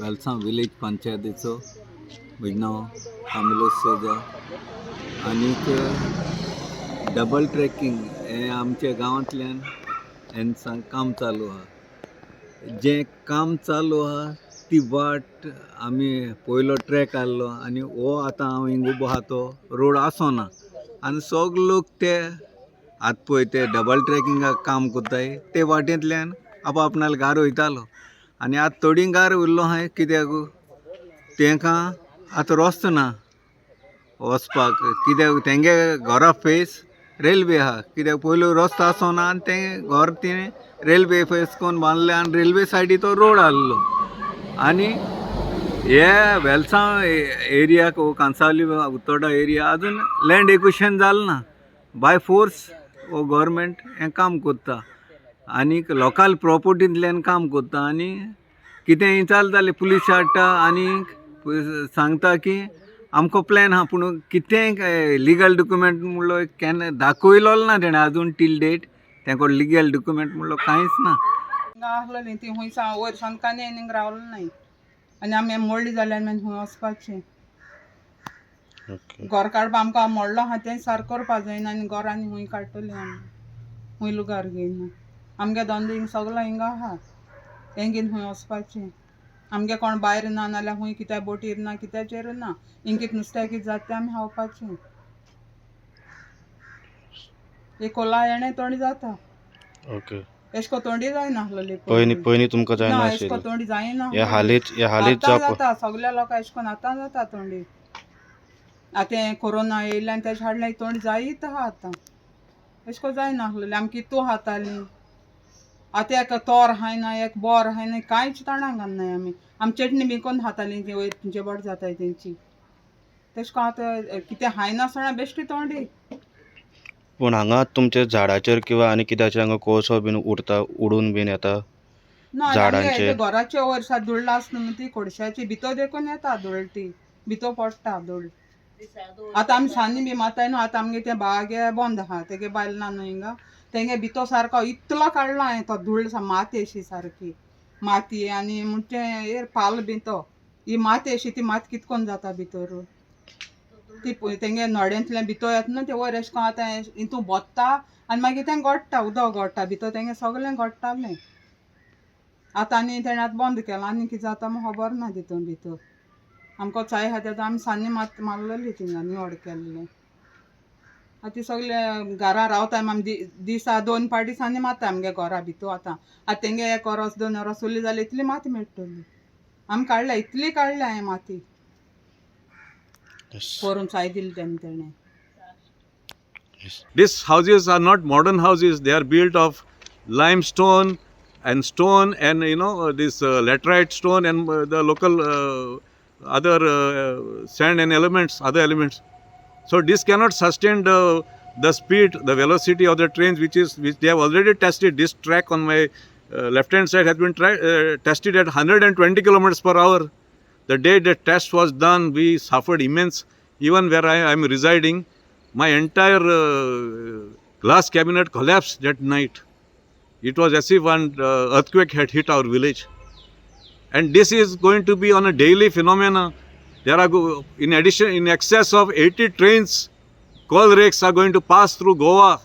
Velsao village पंचायतीचो म्हजें नांव Camilo सोजा आनीक डबल ट्रॅकिंग हें आमच्या गांवांतल्यान हें काम चालू आहा. जें काम चालू आहा ती वाट आमी पयलो ट्रॅक आहलो आनी हो आतां हांव हिंग उबो आहा तो रोड आसोना आनी सगळे लोक ते आतां पळय ते डबल ट्रॅकिंगाक काम कोत्ताय ते वाटेंतल्यान आपणाल घार वयतालो आनी आतां थोडी घार उरलो आहाय कित्याक तांकां आतां रस्तो ना वचपाक कित्याक तेंगे घरा फेस रेल्वे आहा कित्याक पयलू रस्तो आसोना आनी तें घर तें रेल्वे फेस करून बांदलें आनी रेल्वे सायडी तो रोड आहलो आनी हे वेलसांव एरियाक वो कांसावली उत्तोर्डा एरिया अजून लँड एक्विशन जालें ना बाय फोर्स वो गव्हर्मेंट हें काम कोत्ता आनीक लोकल प्रॉपर्टींतल्यान काम कोत्ता आनी कितेंय जालें जाल्यार पुलीस हाडटा आनी सांगता की आमको प्लॅन आहा पूण कितेंय लिगल डॉक्युमेंट म्हणलो केन्ना दाखयलो ना तेणें आजून टील डेट तेंको लिगल डॉक्युमेंट म्हणलो कांयच ना. आहलो ती खूंय वयर सोनकानी आनीक रावलो नाय आनी आमी मोडली जाल्यार मागीर खूंय वचपाचें. घर काडपा आमकां मोडलो आहा तें सारको करपा जायना आनी घर आनी खूंय काडटलीं आमी खूंय लुगार घेयना आमगे धंदो हिंग सगलो हिंगा आहा हें घेवन खूंय वचपाचें. आमगे कोण भायर ना नाल्यार खूंय कित्या बोटीर ना कित्याचेर ना हिंग कितें नुस्तें कितें जाता तें आमी खावपाचें. एक कोला येणें तोंडी जाता ओके एश को तोंडी जायना आहलोली पयलीं तुमकां जायना ना एश को आशिल्लें तोंडी जायना ह्या हालींच आतां जाता सगल्या लोकां एश कोन्न आतां जाता तोंडी. आतां कोरोना येयल्यान तेजे हाडल्यार तोंडी जायत आहा आतां एश को जायना आहलोली आमी कितू खातालीं आतां एक तोर आहाय ना एक बोर आहाय ना कांयच तोंडाक घालनाय आमी चटणी बी करून खातालीं ती वयर तुमचे बट जाताय तेंची तेश को आतां कितें हायना आसतना बेश्टी तोंडी. पूण हांगा तुमच्या झाडाचेर किंवा आनी कित्याचेर हांगा कोळसो बीन उरता उडून बीन येता ना झाडांचेर घराच्या वयर सा धूळ आसता न्हू ती खोडशाची भितर देखून येता धूळ ती भितर पडटा धूळ. आतां आमी सान्नी बी माताय न्हू आतां आमगे तें बागे बंद आहा तेगे बायल ना न्हू हिंगा तेंगे भितर सारको इतलो काडलो हांवें तो धूळ माती अशी सारकी माती आनी म्हणचे हेर पाल बी तो ही माती अशी ती माती कितकोन जाता भितर ती तेंगे नड्यांतल्यान भितर येता न्हू ते वयर एश कोन्न आतां हितू बोत्ता आनी मागीर तें घोडटा उदक घोडटा भितर तेंगे सगळें घोडटालें. आतां आनी तेणें आतां बंद केलां आनी कितें जाता म्हूण खबर ना तितून भितर आमकां चाय आहा तें आमी सान्नी मारलेली थिंगा निवड केल्लें आतां ती सगळे घरा रावता आमी दिसा 2 पाटी सान्नी मारता आमगे घरा भितर आतां तेंगे 1 वरस 2 वरस उरली जाल्यार इतली माती मेळटली आमी काडल्या इतली काडल्या हांवें माती करून चाय दिली तेणें. These houses are not modern houses. They are built of limestone and this laterite stone and the local other sand and other elements. So this cannot sustain the speed, the velocity of the trains, which they have already tested. This track on my left hand side has been tested at 120 kilometers per hour. The day the test was done, we suffered immense. Even where I am residing, my entire glass cabinet collapsed that night. It was as if an earthquake had hit our village. And this is going to be on a daily phenomena. There are, in excess of 80 trains, coal rakes are going to pass through Goa.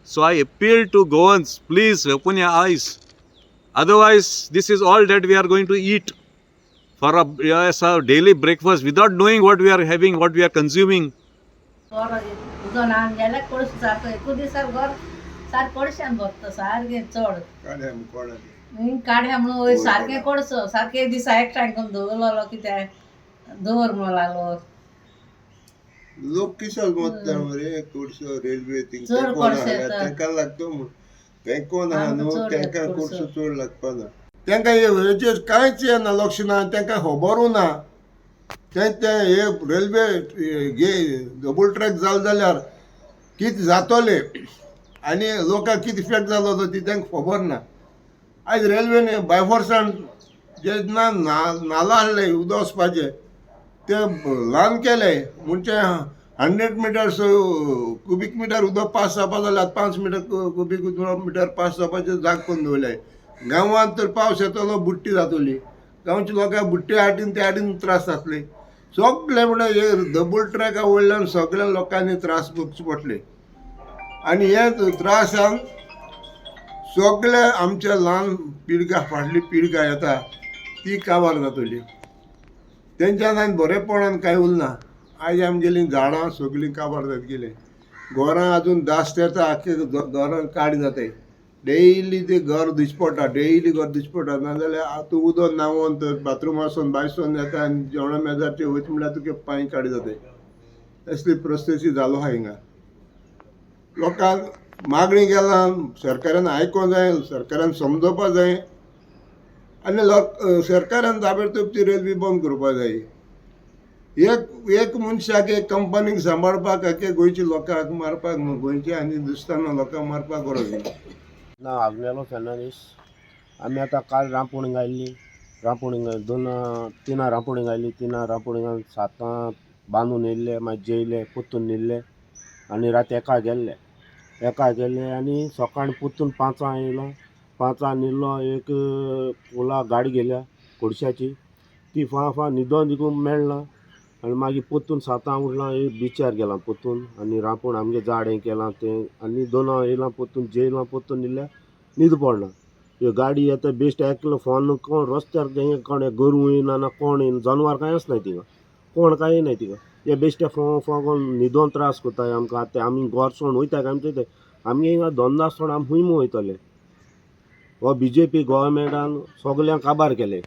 So I appeal to Goans, please open your eyes. Otherwise, this is all that we are going to eat for as our daily breakfast without knowing what we are having, what we are consuming. उदक ना गेल्यार कळस सारको एकू दिसार घर सारकें कळश्यान भरता सारकें चड काड्या म्हणून वयर सारकें कळस सारकें दिसा एकठांय करून दवरलो कित्याक दवर म्हणून लागलो लोक किशाल मोत्ता मरे कोर्सो रेल्वे चड कळस येता तांकां लागतो म्हूण तेंकोन आहा न्हू तांकां कोर्सो चड लागपाना तांकां हेजेर कांयच येना लक्ष ना तांकां खबरूय ना ते हे रेल्वे डबल ट्रॅक जालो जाल्यार कितें जातोलें आनी लोकांक कितें इफेक्ट जालो तो ती तांकां खबर ना. आयज रेल्वेन बायफोर्सान जेन्ना नाला हाडले उदक वचपाचें ते ल्हान केले म्हणजे 100 मिटर्स क्युबिक मिटर उदक पास जावपा जाल्यार 5 क्युबिक मिटर पास जावपाचें जाग करून दवरले. गांवांत तर पावस येतलो बुट्टी जातली गांवच्या लोकांक बुट्टे हाडीन ते हाडीन त्रास जातले. सगळे म्हणल्यार हे डबल ट्रॅका वयल्यान सगळ्या लोकांनी त्रास भोगचे पडले. आनी हे त्रासान सगळे आमच्या ल्हान पिळगा फाटली पिळगा येता ती काबार जातली. तेंच्यान आनी बरेपणान कांय उरना. आयज आमगेलीं झाडां सगळीं काबार जात गेले. घरां आजून दास्त येता, आख्खे घरां काड जाताय. डेयली ते घर दिश्टी डेयली घर दिश्टी नाजाल्यार तूं उदक न्हांवोन तर बाथरुमासून भायसून येता आनी जेवणा मेजाचेर वयता म्हणल्यार तुगे पांय काडी जाताय. असली परिस्थिती जालो आहा हिंगा. लोकांक मागणी केलां, सरकारान आयकोंक जाय, सरकारान समजोवपा जाय आनी सरकारान ताबडतोब ती रेल्वे बंद करपा जाय. एक मनशाक एक कंपनीक सांबाळपाक गोंयच्या लोकांक मारपाक गोंयचे आनी हिंदुस्ताना लोकांक मारपाक गरज ना. ना आग्नेलो फेर्नांडीस. आमी आतां काल रामपुणीक आयिल्ली. रामपुणीक 3 रामपुणीक आयिल्ली. 3 रामपुणीक 7 बांदून येयल्ले, मागीर जेयले, पोत्तून न्हिदले आनी राती 1 गेल्ले आनी सकाळीं पोत्तून 5 येयलो. 5 न्हिदलो. एक ओला गाडी गेल्या खोडशाची, ती फा न्हिदोन देखून मेळना आनी मागीर पोत्तून 7 उठलां, एक बिचार गेलां पोत्तून आनी रांपोण आमगे झाड हें केलां तें आनी 2 येयलां पोत्तून जेयलां. पोत्तून न्हिदल्या, न्हीद पडना. ह्यो गाडी येता बेश्ट एकलो फोन कोण रस्त्यार तें कोण गोरू येयना ना कोण येयना, जानवर कांय आसनाय तिका, कोण कांय येयनाय तिका. हे बेश्टे फो कोण न्हिदोन त्रास कोताय आमकां. आतां आमी गोर सोडून वयताय आमी चोयताय आमगे हिंगा धंदा सोडून आमी खूंय वयतले. हो BJP गोवोरमेंटान सगल्यांक काबार केले.